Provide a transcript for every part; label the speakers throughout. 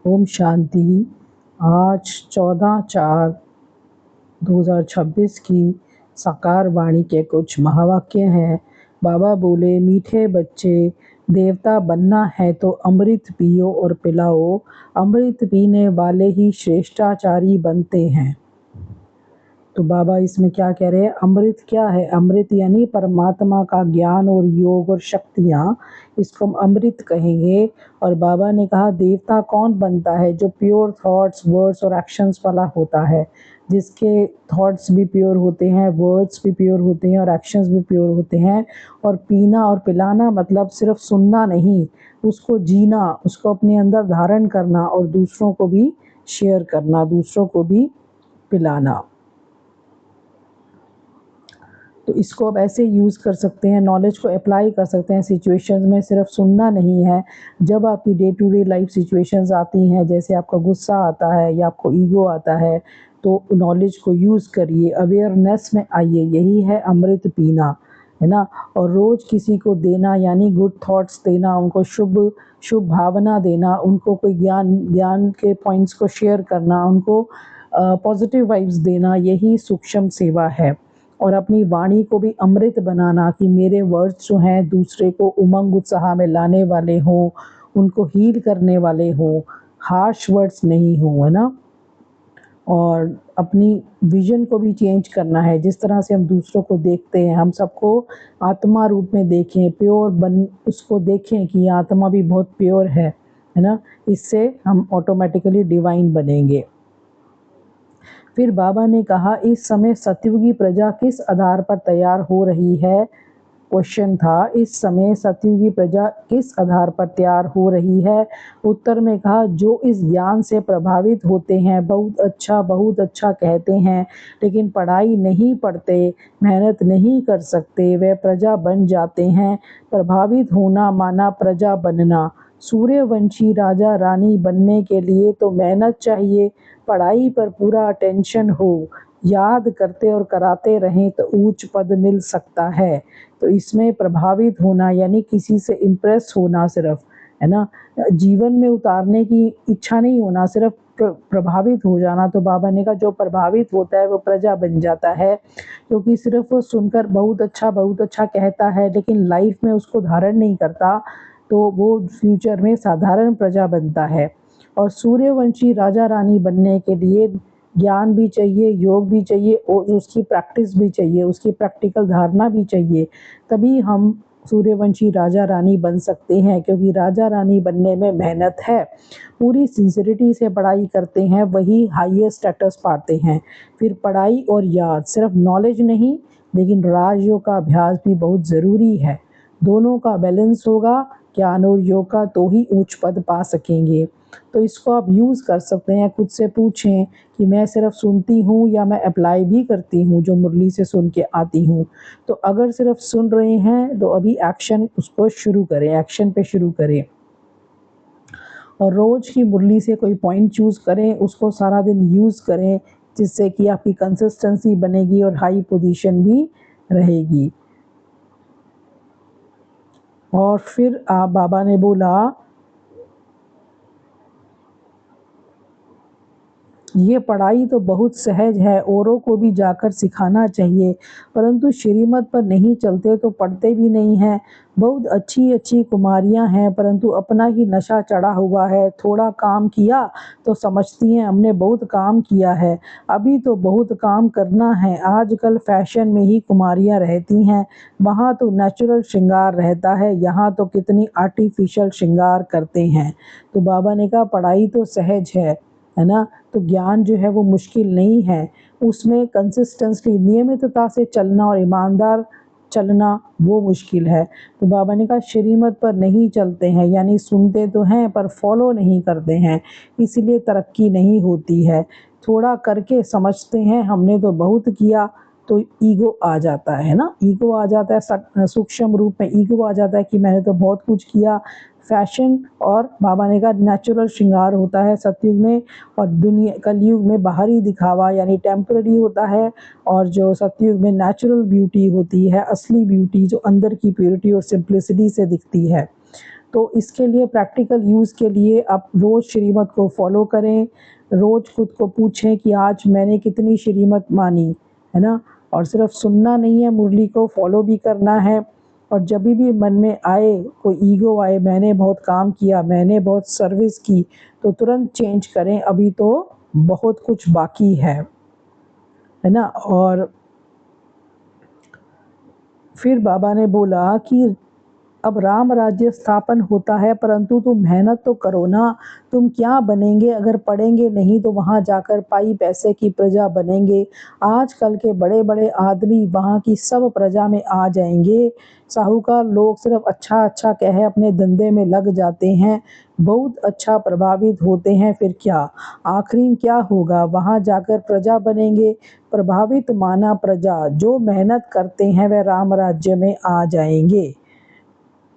Speaker 1: ओम शांति। आज 14/4/2026 की साकार वाणी के कुछ महावाक्य हैं। बाबा बोले, मीठे बच्चे, देवता बनना है तो अमृत पियो और पिलाओ। अमृत पीने वाले ही श्रेष्ठाचारी बनते हैं। तो बाबा इसमें क्या कह रहे हैं? अमृत क्या है? अमृत यानी परमात्मा का ज्ञान और योग और शक्तियाँ, इसको हम अमृत कहेंगे। और बाबा ने कहा देवता कौन बनता है? जो प्योर थॉट्स, वर्ड्स और एक्शंस वाला होता है, जिसके थॉट्स भी प्योर होते हैं, वर्ड्स भी प्योर होते हैं और एक्शंस भी प्योर होते हैं। और पीना और पिलाना मतलब सिर्फ सुनना नहीं, उसको जीना, उसको अपने अंदर धारण करना और दूसरों को भी शेयर करना, दूसरों को भी पिलाना। तो इसको अब ऐसे यूज़ कर सकते हैं, नॉलेज को अप्लाई कर सकते हैं सिचुएशंस में। सिर्फ सुनना नहीं है। जब आपकी day to day life situations आती हैं, जैसे आपका गुस्सा आता है या आपको ईगो आता है, तो नॉलेज को यूज़ करिए, अवेयरनेस में आइए। यही है अमृत पीना, है ना। और रोज़ किसी को देना यानी गुड थॉट्स देना, उनको शुभ शुभ भावना देना, उनको कोई ज्ञान के पॉइंट्स को शेयर करना, उनको पॉजिटिव वाइब्स देना, यही सूक्ष्म सेवा है। और अपनी वाणी को भी अमृत बनाना कि मेरे वर्ड्स जो हैं दूसरे को उमंग उत्साह में लाने वाले हों, उनको हील करने वाले हों, हार्श वर्ड्स नहीं हों, है ना। और अपनी विजन को भी चेंज करना है। जिस तरह से हम दूसरों को देखते हैं, हम सबको आत्मा रूप में देखें, प्योर बन उसको देखें कि आत्मा भी बहुत प्योर है ना। इससे हम ऑटोमेटिकली डिवाइन बनेंगे। फिर बाबा ने कहा, इस समय सतयुगी प्रजा किस आधार पर तैयार हो रही है? क्वेश्चन था, इस समय सतयुगी प्रजा किस आधार पर तैयार हो रही है? उत्तर में कहा, जो इस ज्ञान से प्रभावित होते हैं, बहुत अच्छा कहते हैं, लेकिन पढ़ाई नहीं पढ़ते, मेहनत नहीं कर सकते, वे प्रजा बन जाते हैं। प्रभावित होना माना प्रजा बनना। सूर्यवंशी राजा रानी बनने के लिए तो मेहनत चाहिए, पढ़ाई पर पूरा अटेंशन हो, याद करते और कराते रहें तो ऊंच पद मिल सकता है। तो इसमें प्रभावित होना यानी किसी से इम्प्रेस होना सिर्फ, है ना, जीवन में उतारने की इच्छा नहीं होना, सिर्फ प्रभावित हो जाना। तो बाबा ने कहा जो प्रभावित होता है वो प्रजा बन जाता है, क्योंकि सिर्फ वो सुनकर बहुत अच्छा कहता है लेकिन लाइफ में उसको धारण नहीं करता, तो वो फ्यूचर में साधारण प्रजा बनता है। और सूर्यवंशी राजा रानी बनने के लिए ज्ञान भी चाहिए, योग भी चाहिए और उसकी प्रैक्टिस भी चाहिए, उसकी प्रैक्टिकल धारणा भी चाहिए। तभी हम सूर्यवंशी राजा रानी बन सकते हैं, क्योंकि राजा रानी बनने में मेहनत है। पूरी सिंसियरिटी से पढ़ाई करते हैं, वही हाईएस्ट स्टेटस पाते हैं। फिर पढ़ाई और याद, सिर्फ नॉलेज नहीं, लेकिन राजयोग का अभ्यास भी बहुत ज़रूरी है। दोनों का बैलेंस होगा, ज्ञान और योग का, तो ही उच्च पद पा सकेंगे। तो इसको आप यूज़ कर सकते हैं। खुद से पूछें कि मैं सिर्फ सुनती हूँ या मैं अप्लाई भी करती हूँ जो मुरली से सुन के आती हूँ। तो अगर सिर्फ सुन रहे हैं तो अभी एक्शन उसको शुरू करें, एक्शन पे शुरू करें। और रोज़ की मुरली से कोई पॉइंट चूज़ करें, उसको सारा दिन यूज़ करें, जिससे कि आपकी कंसिस्टेंसी बनेगी और हाई पोजीशन भी रहेगी। और फिर बाबा ने बोला, ये पढ़ाई तो बहुत सहज है, औरों को भी जाकर सिखाना चाहिए, परंतु श्रीमत पर नहीं चलते तो पढ़ते भी नहीं हैं। बहुत अच्छी कुमारियां हैं, परंतु अपना ही नशा चढ़ा हुआ है। थोड़ा काम किया तो समझती हैं हमने बहुत काम किया है, अभी तो बहुत काम करना है। आजकल फैशन में ही कुमारियां रहती हैं, वहाँ तो नेचुरल श्रृंगार रहता है, यहाँ तो कितनी आर्टिफिशियल श्रृंगार करते हैं। तो बाबा ने कहा पढ़ाई तो सहज है ना, तो ज्ञान जो है वो मुश्किल नहीं है, उसमें कंसिस्टेंटली नियमितता से चलना और ईमानदार चलना वो मुश्किल है। तो बाबा ने कहा श्रीमत पर नहीं चलते हैं, यानी सुनते तो हैं पर फॉलो नहीं करते हैं, इसलिए तरक्की नहीं होती है। थोड़ा करके समझते हैं हमने तो बहुत किया, तो ईगो आ जाता है ना, ईगो आ जाता है, सूक्ष्म रूप में ईगो आ जाता है कि मैंने तो बहुत कुछ किया। फैशन और बाबा ने कहा नेचुरल श्रृंगार होता है सतयुग में, और दुनिया कलयुग में बाहरी दिखावा यानी टेम्पररी होता है, और जो सतयुग में नेचुरल ब्यूटी होती है, असली ब्यूटी जो अंदर की प्योरिटी और सिंप्लिसिटी से दिखती है। तो इसके लिए प्रैक्टिकल यूज़ के लिए आप रोज़ श्रीमत को फॉलो करें, रोज़ खुद को पूछें कि आज मैंने कितनी श्रीमत मानी, है ना? और सिर्फ सुनना नहीं है, मुरली को फॉलो भी करना है। और जब भी मन में आए, कोई ईगो आए, मैंने बहुत काम किया, मैंने बहुत सर्विस की, तो तुरंत चेंज करें, अभी तो बहुत कुछ बाकी है ना? और फिर बाबा ने बोला कि अब राम राज्य स्थापन होता है, परंतु तुम मेहनत तो करो ना। तुम क्या बनेंगे अगर पढ़ेंगे नहीं, तो वहाँ जाकर पाई पैसे की प्रजा बनेंगे। आजकल के बड़े बड़े आदमी वहाँ की सब प्रजा में आ जाएंगे। साहूकार लोग सिर्फ अच्छा अच्छा कहे अपने धंधे में लग जाते हैं, बहुत अच्छा प्रभावित होते हैं। फिर क्या आखिरी क्या होगा? वहाँ जाकर प्रजा बनेंगे। प्रभावित माना प्रजा, जो मेहनत करते हैं वह राम राज्य में आ जाएंगे।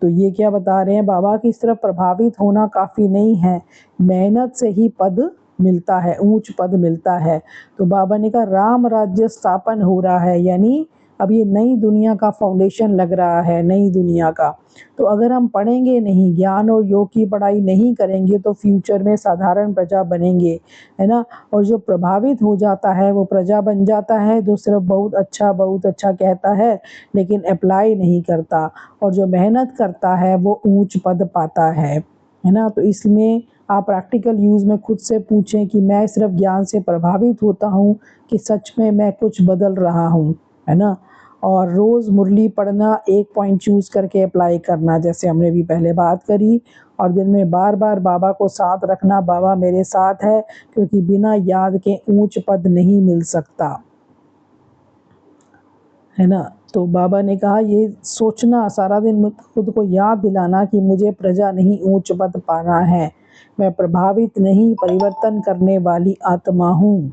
Speaker 1: तो ये क्या बता रहे हैं बाबा कि सिर्फ प्रभावित होना काफ़ी नहीं है, मेहनत से ही पद मिलता है, ऊंच पद मिलता है। तो बाबा ने कहा राम राज्य स्थापन हो रहा है, यानी अब ये नई दुनिया का फाउंडेशन लग रहा है, नई दुनिया का। तो अगर हम पढ़ेंगे नहीं, ज्ञान और योग की पढ़ाई नहीं करेंगे, तो फ्यूचर में साधारण प्रजा बनेंगे, है ना? और जो प्रभावित हो जाता है वो प्रजा बन जाता है, जो सिर्फ बहुत अच्छा कहता है लेकिन अप्लाई नहीं करता। और जो मेहनत करता है वो ऊंच पद पाता है ना? तो इसमें आप प्रैक्टिकल यूज़ में खुद से पूछें कि मैं सिर्फ ज्ञान से प्रभावित होता हूँ कि सच में मैं कुछ बदल रहा हूँ, है ना? और रोज़ मुरली पढ़ना, एक पॉइंट चूज़ करके अप्लाई करना, जैसे हमने भी पहले बात करी। और दिन में बार बार बाबा को साथ रखना, बाबा मेरे साथ है, क्योंकि बिना याद के ऊंच पद नहीं मिल सकता, है ना? तो बाबा ने कहा ये सोचना, सारा दिन खुद को याद दिलाना कि मुझे प्रजा नहीं ऊंच पद पाना है, मैं प्रभावित नहीं परिवर्तन करने वाली आत्मा हूँ।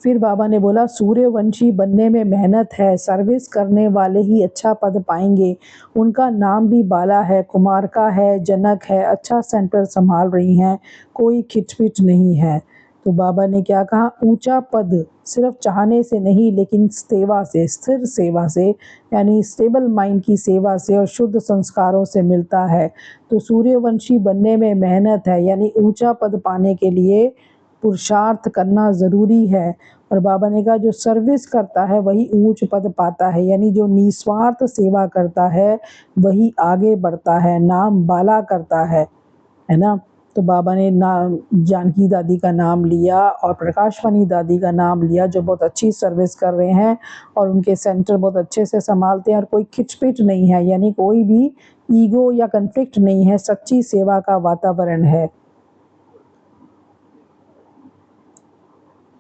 Speaker 1: फिर बाबा ने बोला सूर्यवंशी बनने में मेहनत है, सर्विस करने वाले ही अच्छा पद पाएंगे। उनका नाम भी बाला है, कुमार का है, जनक है, अच्छा सेंटर संभाल रही हैं, कोई खिचपिच नहीं है। तो बाबा ने क्या कहा, ऊंचा पद सिर्फ चाहने से नहीं लेकिन सेवा से, स्थिर सेवा से, यानी स्टेबल माइंड की सेवा से और शुद्ध संस्कारों से मिलता है। तो सूर्यवंशी बनने में मेहनत है, यानी ऊंचा पद पाने के लिए पुरुषार्थ करना ज़रूरी है। और बाबा ने कहा जो सर्विस करता है वही ऊंच पद पाता है, यानी जो निस्वार्थ सेवा करता है वही आगे बढ़ता है, नाम बाला करता है ना? तो बाबा ने नाम जानकी दादी का नाम लिया और प्रकाशवाणी दादी का नाम लिया, जो बहुत अच्छी सर्विस कर रहे हैं और उनके सेंटर बहुत अच्छे से संभालते हैं, और कोई खिचपिच नहीं है, यानी कोई भी ईगो या कन्फ्लिक्ट नहीं है, सच्ची सेवा का वातावरण है।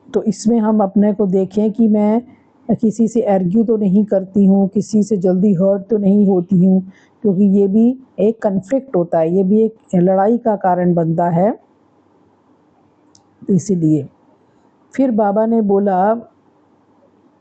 Speaker 1: तो इसमें हम अपने को देखें कि मैं किसी से आर्ग्यू तो नहीं करती हूँ, किसी से जल्दी हर्ट तो नहीं होती हूँ, क्योंकि ये भी एक कन्फ्लिक्ट होता है, ये भी एक लड़ाई का कारण बनता है। इसीलिए फिर बाबा ने बोला,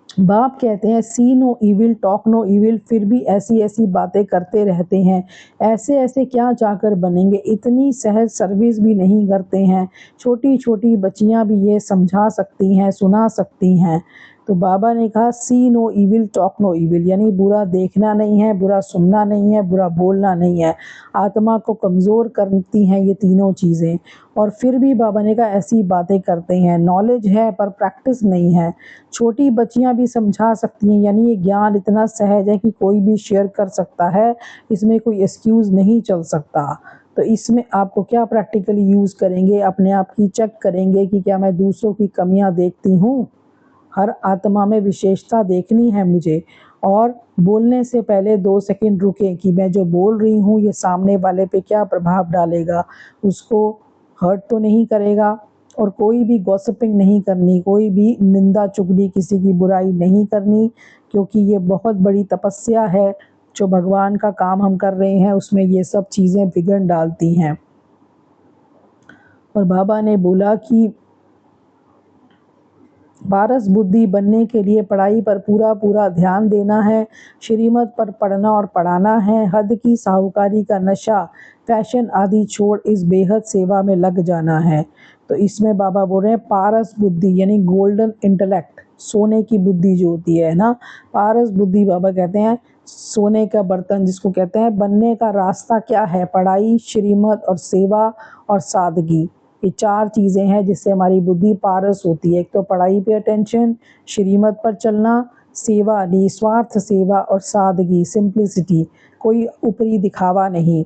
Speaker 1: बाप कहते हैं see no evil talk no evil, फिर भी ऐसी ऐसी बातें करते रहते हैं, ऐसे ऐसे क्या जाकर बनेंगे, इतनी सहज सर्विस भी नहीं करते हैं। छोटी छोटी बच्चियां भी ये समझा सकती हैं, सुना सकती हैं। तो बाबा ने कहा see no evil talk no evil, यानी बुरा देखना नहीं है, बुरा सुनना नहीं है, बुरा बोलना नहीं है। आत्मा को कमज़ोर करती हैं ये तीनों चीज़ें। और फिर भी बाबा ने कहा ऐसी बातें करते हैं, नॉलेज है पर प्रैक्टिस नहीं है। छोटी बच्चियां भी समझा सकती हैं, यानी ये ज्ञान इतना सहज है कि कोई भी शेयर कर सकता है, इसमें कोई एक्सक्यूज़ नहीं चल सकता। तो इसमें आपको क्या प्रैक्टिकली यूज़ करेंगे, अपने आप की चेक करेंगे कि क्या मैं दूसरों की कमियां देखती हूँ। हर आत्मा में विशेषता देखनी है मुझे, और बोलने से पहले 2 सेकंड रुकें कि मैं जो बोल रही हूँ ये सामने वाले पे क्या प्रभाव डालेगा, उसको हर्ट तो नहीं करेगा। और कोई भी गॉसिपिंग नहीं करनी, कोई भी निंदा चुगली, किसी की बुराई नहीं करनी, क्योंकि ये बहुत बड़ी तपस्या है, जो भगवान का काम हम कर रहे हैं उसमें ये सब चीज़ें बिगड़ डालती हैं। और बाबा ने बोला कि पारस बुद्धि बनने के लिए पढ़ाई पर पूरा पूरा ध्यान देना है, श्रीमत पर पढ़ना और पढ़ाना है, हद की साहूकारी का नशा, फैशन आदि छोड़ इस बेहद सेवा में लग जाना है। तो इसमें बाबा बोल रहे हैं पारस बुद्धि, यानी गोल्डन इंटेलेक्ट, सोने की बुद्धि जो होती है ना, पारस बुद्धि बाबा कहते हैं सोने का बर्तन जिसको कहते हैं, बनने का रास्ता क्या है? पढ़ाई, श्रीमत और सेवा और सादगी। ये 4 चीज़ें हैं जिससे हमारी बुद्धि पारस होती है। एक तो पढ़ाई पे अटेंशन, श्रीमत पर चलना, सेवा निस्वार्थ सेवा और सादगी सिंप्लिसिटी, कोई ऊपरी दिखावा नहीं।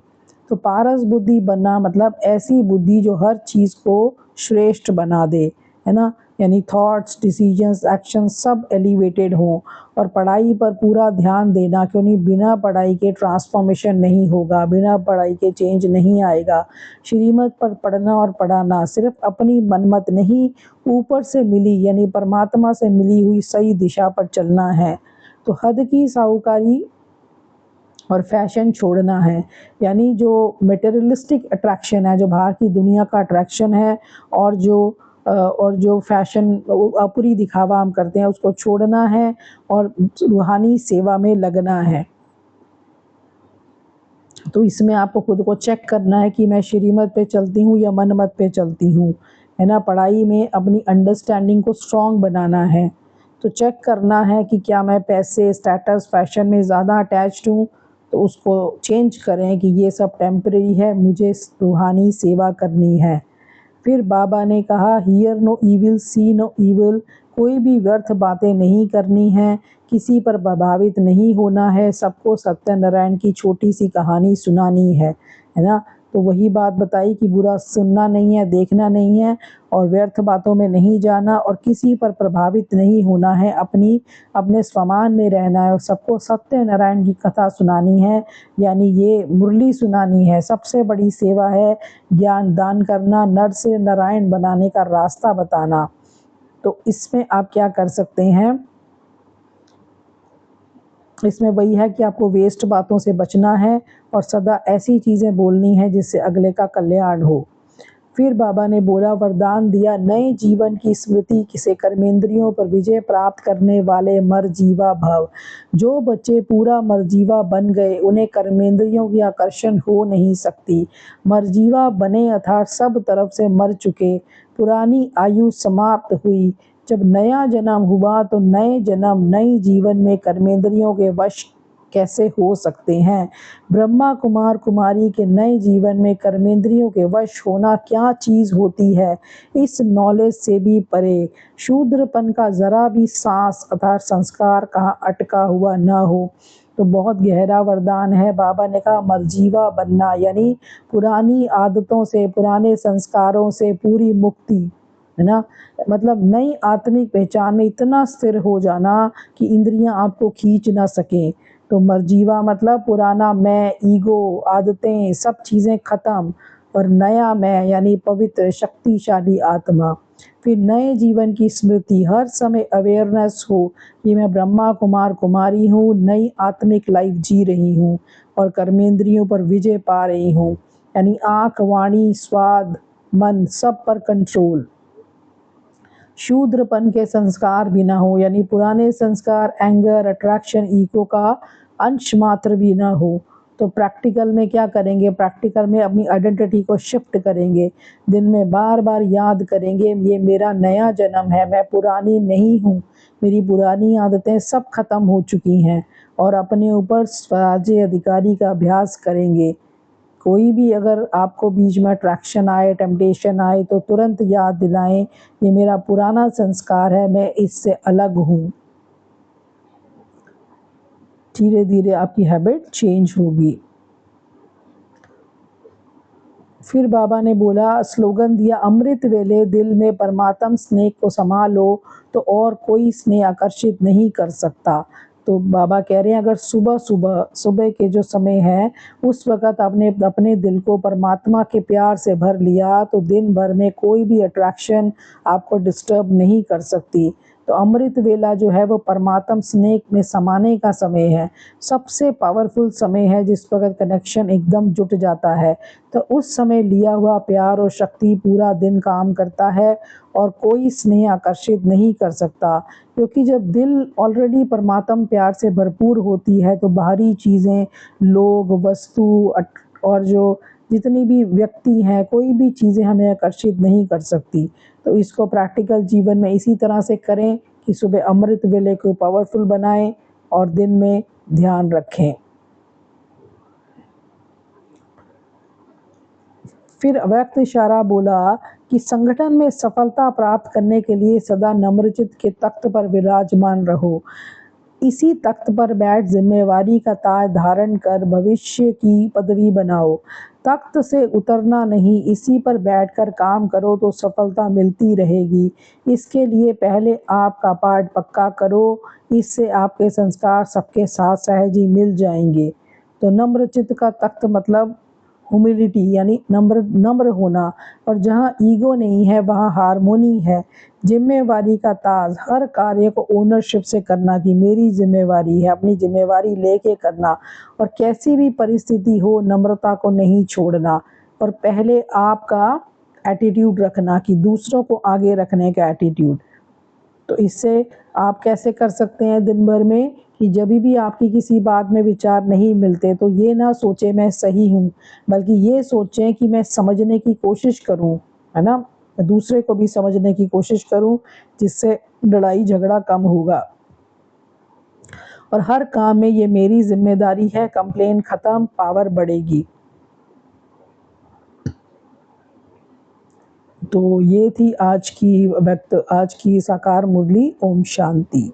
Speaker 1: तो पारस बुद्धि बनना मतलब ऐसी बुद्धि जो हर चीज़ को श्रेष्ठ बना दे, है ना? यानी थॉट्स, डिसीजंस, एक्शंस सब एलिवेटेड हों और पढ़ाई पर पूरा ध्यान देना, क्यों नहीं, बिना पढ़ाई के ट्रांसफॉर्मेशन नहीं होगा, बिना पढ़ाई के चेंज नहीं आएगा। श्रीमत पर पढ़ना और पढ़ाना सिर्फ अपनी मनमत नहीं, ऊपर से मिली यानी परमात्मा से मिली हुई सही दिशा पर चलना है। तो हद की साहूकारी और फैशन छोड़ना है, यानी जो मटेरियलिस्टिक अट्रैक्शन है, जो बाहर की दुनिया का अट्रैक्शन है और जो फैशन ऊपरी दिखावा हम करते हैं उसको छोड़ना है और रूहानी सेवा में लगना है। तो इसमें आपको खुद को चेक करना है कि मैं श्रीमत पे चलती हूँ या मनमत पे चलती हूँ, है ना? पढ़ाई में अपनी अंडरस्टैंडिंग को स्ट्रॉन्ग बनाना है। तो चेक करना है कि क्या मैं पैसे, स्टेटस, फैशन में ज़्यादा अटैच्ड हूँ, तो उसको चेंज करें कि ये सब टेम्परेरी है, मुझे रूहानी सेवा करनी है। फिर बाबा ने कहा, hear no evil, see no evil, कोई भी व्यर्थ बातें नहीं करनी है, किसी पर प्रभावित नहीं होना है, सबको सत्यनारायण की छोटी सी कहानी सुनानी है ना? तो वही बात बताई कि बुरा सुनना नहीं है, देखना नहीं है और व्यर्थ बातों में नहीं जाना और किसी पर प्रभावित नहीं होना है, अपने स्वमान में रहना है और सबको सत्यनारायण की कथा सुनानी है, यानी ये मुरली सुनानी है। सबसे बड़ी सेवा है ज्ञान दान करना, नर से नारायण बनाने का रास्ता बताना। तो इसमें आप क्या कर सकते हैं, इसमें वही है कि आपको वेस्ट बातों से बचना है और सदा ऐसी चीज़ें बोलनी है जिससे अगले का कल्याण हो। फिर बाबा ने बोला, वरदान दिया, नए जीवन की स्मृति से कर्मेंद्रियों पर विजय प्राप्त करने वाले मरजीवा भव। जो बच्चे पूरा मरजीवा बन गए उन्हें कर्मेंद्रियों की आकर्षण हो नहीं सकती। मरजीवा बने अर्थात सब तरफ से मर चुके, पुरानी आयु समाप्त हुई। जब नया जन्म हुआ तो नए जन्म नई जीवन में कर्मेंद्रियों के वश कैसे हो सकते हैं? ब्रह्मा कुमार कुमारी के नए जीवन में कर्मेंद्रियों के वश होना क्या चीज़ होती है, इस नॉलेज से भी परे। शूद्रपन का ज़रा भी सांस अर्थात संस्कार कहाँ अटका हुआ न हो। तो बहुत गहरा वरदान है। बाबा ने कहा मरजीवा बनना यानी पुरानी आदतों से, पुराने संस्कारों से पूरी मुक्ति, है ना? मतलब नई आत्मिक पहचान में इतना स्थिर हो जाना कि इंद्रियां आपको खींच ना सकें। तो मरजीवा मतलब पुराना मैं, ईगो, आदतें, सब चीज़ें ख़त्म और नया मैं यानी पवित्र शक्तिशाली आत्मा। फिर नए जीवन की स्मृति, हर समय अवेयरनेस हो कि मैं ब्रह्मा कुमार कुमारी हूँ, नई आत्मिक लाइफ जी रही हूँ और कर्मेंद्रियों पर विजय पा रही हूँ, यानी आँख, वाणी, स्वाद, मन सब पर कंट्रोल। शूद्रपन के संस्कार भी ना हो, यानी पुराने संस्कार, एंगर, अट्रैक्शन, ईगो का अंश मात्र भी ना हो। तो प्रैक्टिकल में क्या करेंगे, प्रैक्टिकल में अपनी आइडेंटिटी को शिफ्ट करेंगे, दिन में बार बार याद करेंगे ये मेरा नया जन्म है, मैं पुरानी नहीं हूँ, मेरी पुरानी आदतें सब खत्म हो चुकी हैं और अपने ऊपर स्वराज्य अधिकारी का अभ्यास करेंगे। कोई भी अगर आपको बीच में अट्रैक्शन आए, टेम्पटेशन आए तो तुरंत याद दिलाएं ये मेरा पुराना संस्कार है, मैं इससे अलग हूँ। धीरे धीरे आपकी हैबिट चेंज होगी। फिर बाबा ने बोला, स्लोगन दिया, अमृत वेले दिल में परमात्म स्नेह को समा लो तो और कोई स्नेह आकर्षित नहीं कर सकता। तो बाबा कह रहे हैं अगर सुबह के जो समय है उस वक़्त आपने अपने दिल को परमात्मा के प्यार से भर लिया तो दिन भर में कोई भी अट्रैक्शन आपको डिस्टर्ब नहीं कर सकती। तो अमृत वेला जो है वो परमात्म स्नेह में समाने का समय है, सबसे पावरफुल समय है जिस वक़्त कनेक्शन एकदम जुट जाता है। तो उस समय लिया हुआ प्यार और शक्ति पूरा दिन काम करता है और कोई स्नेह आकर्षित नहीं कर सकता, क्योंकि जब दिल ऑलरेडी परमात्म प्यार से भरपूर होती है तो बाहरी चीज़ें, लोग, वस्तु और जो जितनी भी व्यक्ति हैं, कोई भी चीज़ें हमें आकर्षित नहीं कर सकती। तो इसको प्रैक्टिकल जीवन में इसी तरह से करें कि सुबह अमृत वेले को पावरफुल बनाएं और दिन में ध्यान रखें। फिर अव्यक्त इशारा बोला कि संगठन में सफलता प्राप्त करने के लिए सदा नम्रचित के तख्त पर विराजमान रहो। इसी तख्त पर बैठ जिम्मेवारी का ताज धारण कर भविष्य की पदवी बनाओ। तख्त से उतरना नहीं, इसी पर बैठकर काम करो तो सफलता मिलती रहेगी। इसके लिए पहले आपका पाठ पक्का करो, इससे आपके संस्कार सबके साथ सहज ही मिल जाएंगे। तो नम्रचित्त का तख्त मतलब ह्यूमिलिटी यानी नम्र नम्र होना, और जहाँ ईगो नहीं है वहाँ हारमोनी है। जिम्मेवारी का ताज, हर कार्य को ओनरशिप से करना कि मेरी जिम्मेवारी है, अपनी जिम्मेवारी लेके करना, और कैसी भी परिस्थिति हो नम्रता को नहीं छोड़ना। और पहले आपका एटीट्यूड रखना कि दूसरों को आगे रखने का एटीट्यूड। तो इससे आप कैसे कर सकते हैं दिन भर में कि जब भी आपकी किसी बात में विचार नहीं मिलते तो ये ना सोचें मैं सही हूँ, बल्कि ये सोचें कि मैं समझने की कोशिश करूँ, है ना? मैं दूसरे को भी समझने की कोशिश करूँ, जिससे लड़ाई झगड़ा कम होगा। और हर काम में ये मेरी जिम्मेदारी है, कंप्लेन खत्म, पावर बढ़ेगी। तो ये थी आज की साकार मुरली। ओम शांति।